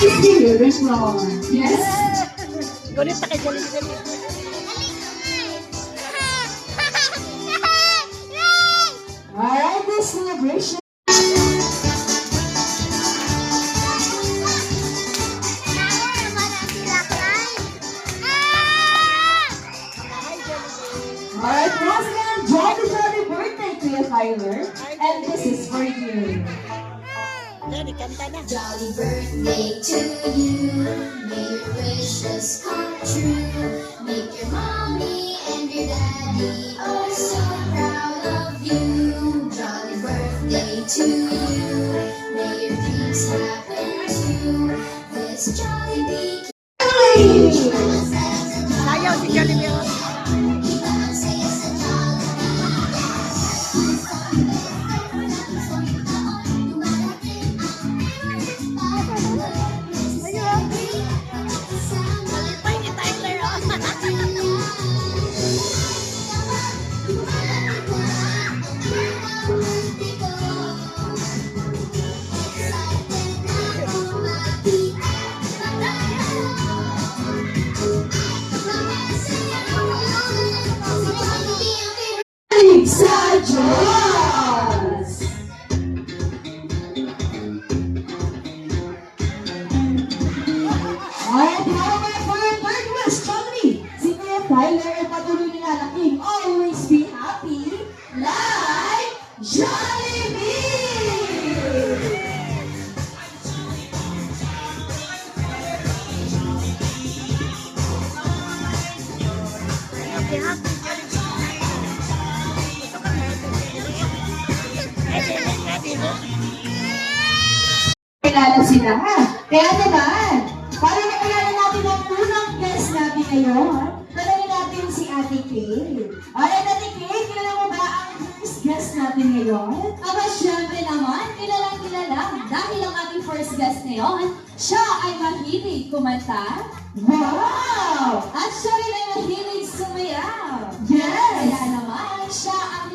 here is Ron. Yes? Gunit na kay Jollibee. Alright, this celebration. Alright, once again, Jolly birthday to you, Tyler. And this is for you. Yan, ikanta na. Jolly birthday to you. May your wishes come true. Make your mommy and your daddy oh so proud of you. Jolly birthday to you. May your dreams happen too. This jolly week. Sayaw si Jollibee. Sa Diyos! Alright, now for your third wish, Jollibee! Si Kuya Tyler ay patuloy nilalaking always be happy like Jollibee! Kilala sila, ha? Kaya naman, para makilala natin ang unang guest natin ngayon, tanongin natin si Ate Kay. Alright, Ate Kay, kilala mo ba ang first guest natin ngayon? Aba, syempre naman, kilalang-kilala dahil ang ating first guest ngayon, siya ay mahilig kumanta Wow! at siya rin ay mahilig sumayaw. Yes! Kaya naman, siya ang